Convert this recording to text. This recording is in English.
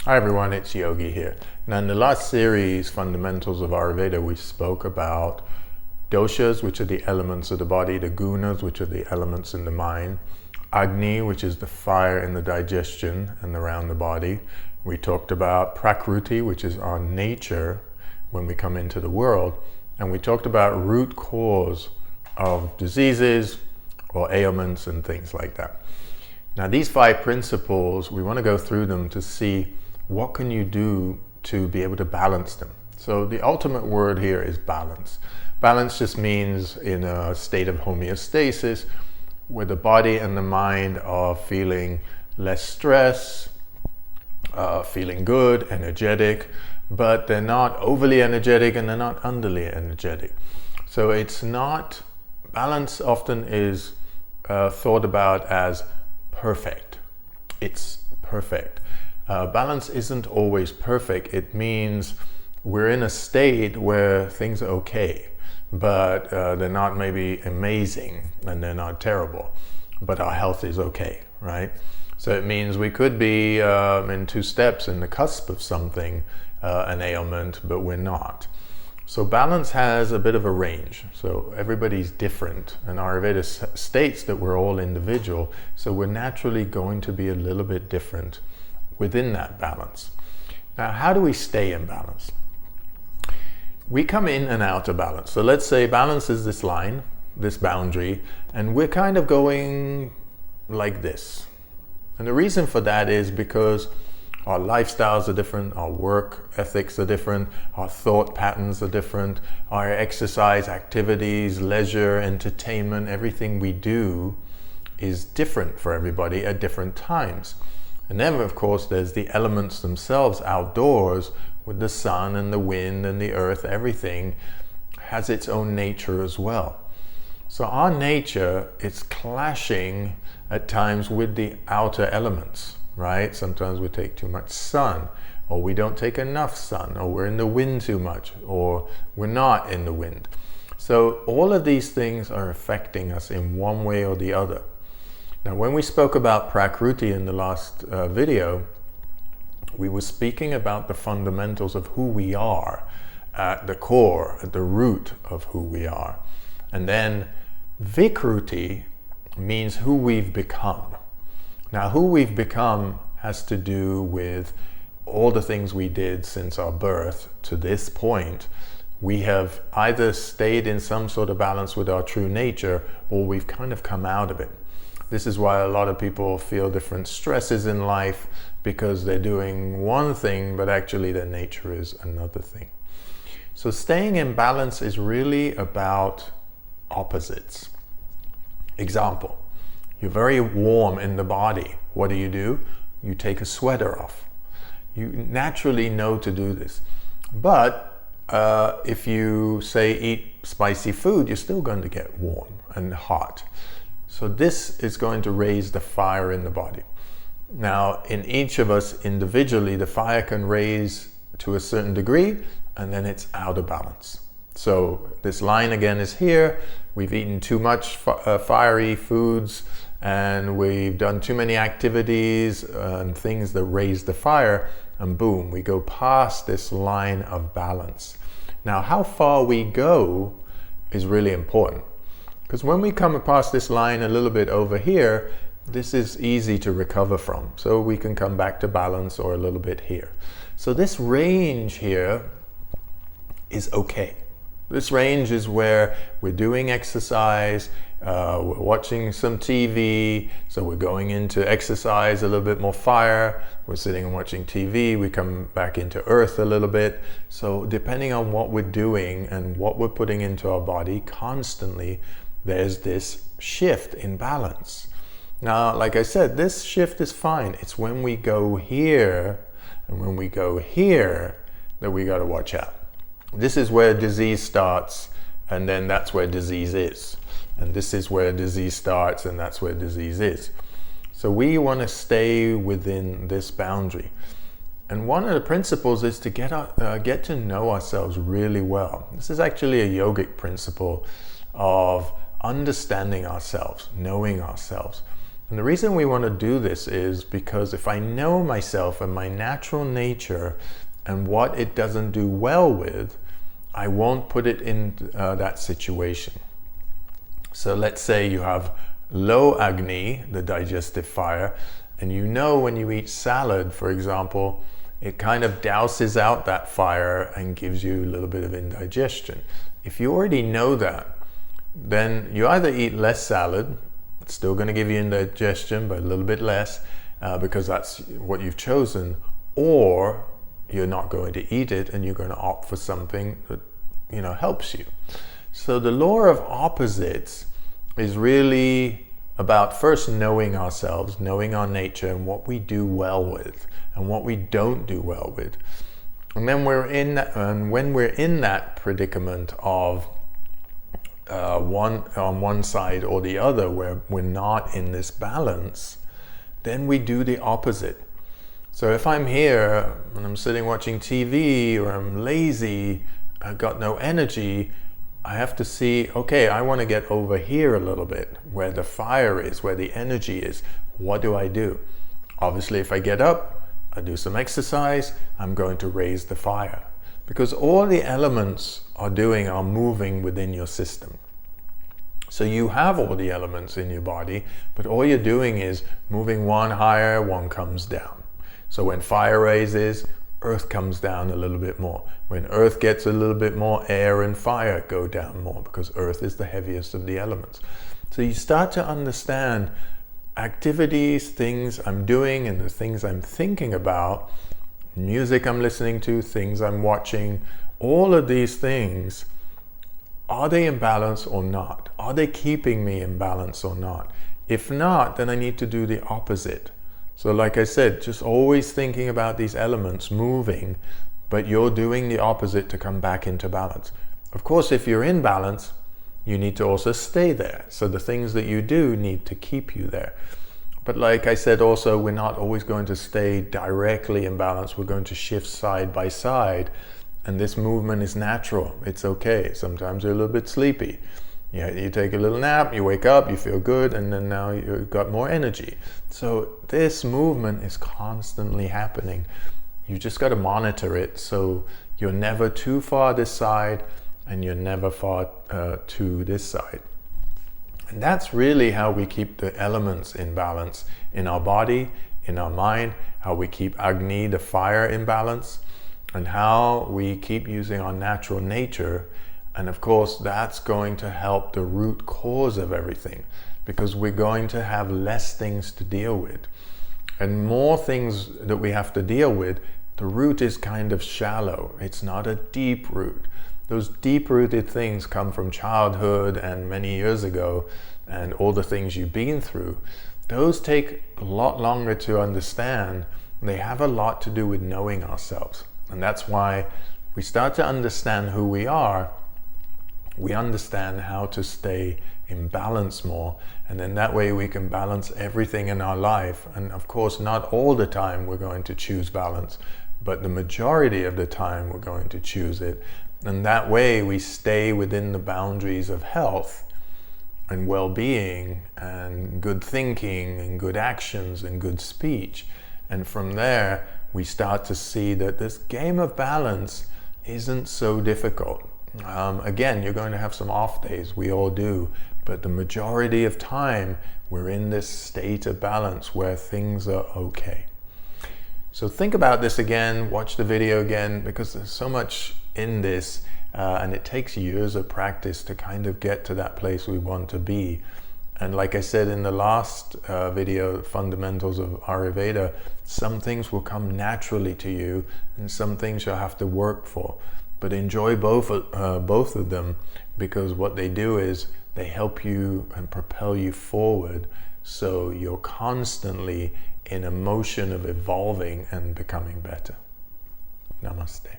Hi everyone, it's Yogi here. Now in the last series, Fundamentals of Ayurveda, we spoke about doshas, which are the elements of the body, the gunas, which are the elements in the mind, Agni, which is the fire in the digestion and around the body. We talked about Prakriti, which is our nature when we come into the world. And we talked about root cause of diseases or ailments and things like that. Now these 5 principles, we want to go through them to see what can you do to be able to balance them. So the ultimate word here is balance. Balance just means in a state of homeostasis where the body and the mind are feeling less stress, feeling good, energetic, but they're not overly energetic and they're not underly energetic. So it's not, balance often is thought about as perfect. It's perfect. Balance isn't always perfect. It means we're in a state where things are okay, but they're not maybe amazing and they're not terrible, but our health is okay, right? So it means we could be in 2 steps in the cusp of something, an ailment, but we're not. So balance has a bit of a range. So everybody's different, and Ayurveda states that we're all individual, so we're naturally going to be a little bit different within that balance. Now, how do we stay in balance? We come in and out of balance. So let's say balance is this line, this boundary, and we're kind of going like this. And the reason for that is because our lifestyles are different, our work ethics are different, our thought patterns are different, our exercise activities, leisure, entertainment, everything we do is different for everybody at different times. And then, of course, there's the elements themselves outdoors with the sun and the wind and the earth. Everything has its own nature as well. So our nature is clashing at times with the outer elements, right? Sometimes we take too much sun, or we don't take enough sun, or we're in the wind too much, or we're not in the wind. So all of these things are affecting us in one way or the other. Now, when we spoke about Prakriti in the last video, we were speaking about the fundamentals of who we are at the core, at the root of who we are. And then Vikruti means who we've become. Now, who we've become has to do with all the things we did since our birth to this point. We have either stayed in some sort of balance with our true nature, or we've kind of come out of it. This is why a lot of people feel different stresses in life, because they're doing one thing, but actually their nature is another thing. So staying in balance is really about opposites. Example, you're very warm in the body. What do? You take a sweater off. You naturally know to do this. But if you say eat spicy food, you're still going to get warm and hot. So this is going to raise the fire in the body. Now, in each of us individually, the fire can raise to a certain degree, and then it's out of balance. So this line again is here. We've eaten too much fiery foods, and we've done too many activities and things that raise the fire, and boom, we go past this line of balance. Now, how far we go is really important. Because when we come past this line a little bit over here, this is easy to recover from. So we can come back to balance or a little bit here. So this range here is okay. This range is where we're doing exercise, we're watching some TV, so we're going into exercise, a little bit more fire, we're sitting and watching TV, we come back into earth a little bit. So depending on what we're doing and what we're putting into our body constantly, there's this shift in balance. Now, like I said, this shift is fine. It's when we go here and when we go here that we got to watch out. This is where disease starts, and then that's where disease is. And this is where disease starts, and that's where disease is. So we want to stay within this boundary. And one of the principles is to get to know ourselves really well. This is actually a yogic principle of understanding ourselves, knowing ourselves. And the reason we want to do this is because if I know myself and my natural nature and what it doesn't do well with, I won't put it in that situation. So let's say you have low Agni, the digestive fire, and you know when you eat salad, for example, it kind of douses out that fire and gives you a little bit of indigestion. If you already know that, then you either eat less salad, it's still going to give you indigestion, but a little bit less, because that's what you've chosen, or you're not going to eat it and you're going to opt for something that, helps you. So the law of opposites is really about first knowing ourselves, knowing our nature and what we do well with and what we don't do well with. And then when we're in that predicament of on one side or the other, where we're not in this balance, then we do the opposite. So if I'm here and I'm sitting watching TV, or I'm lazy, I've got no energy, I have to see, okay, I want to get over here a little bit, where the fire is, where the energy is. What do I do? Obviously, if I get up, I do some exercise, I'm going to raise the fire. Because all the elements are moving within your system. So you have all the elements in your body, but all you're doing is moving one higher, one comes down. So when fire raises, earth comes down a little bit more. When earth gets a little bit more, air and fire go down more, because earth is the heaviest of the elements. So you start to understand activities, things I'm doing and the things I'm thinking about, music I'm listening to, things I'm watching, all of these things, are they in balance or not? Are they keeping me in balance or not? If not, then I need to do the opposite. So like I said, just always thinking about these elements moving, but you're doing the opposite to come back into balance. Of course, if you're in balance, you need to also stay there. So the things that you do need to keep you there. But like I said also, we're not always going to stay directly in balance. We're going to shift side by side. And this movement is natural. It's okay. Sometimes you're a little bit sleepy. You take a little nap, you wake up, you feel good, and then now you've got more energy. So this movement is constantly happening. You just got to monitor it so you're never too far this side and you're never far to this side. And that's really how we keep the elements in balance in our body, in our mind, how we keep Agni, the fire, in balance, and how we keep using our natural nature. And of course, that's going to help the root cause of everything, because we're going to have less things to deal with. And more things that we have to deal with, the root is kind of shallow. It's not a deep root. Those deep-rooted things come from childhood and many years ago, and all the things you've been through. Those take a lot longer to understand. They have a lot to do with knowing ourselves. And that's why we start to understand who we are. We understand how to stay in balance more, and then that way we can balance everything in our life. And of course, not all the time we're going to choose balance, but the majority of the time we're going to choose it. And that way we stay within the boundaries of health and well-being and good thinking and good actions and good speech. And from there, we start to see that this game of balance isn't so difficult. Again, you're going to have some off days, we all do, but the majority of time we're in this state of balance where things are okay. So think about this again, watch the video again, because there's so much in this, and it takes years of practice to kind of get to that place we want to be. And like I said in the last video, Fundamentals of Ayurveda, some things will come naturally to you and some things you'll have to work for. But enjoy both of them, because what they do is they help you and propel you forward, so you're constantly in a motion of evolving and becoming better. Namaste.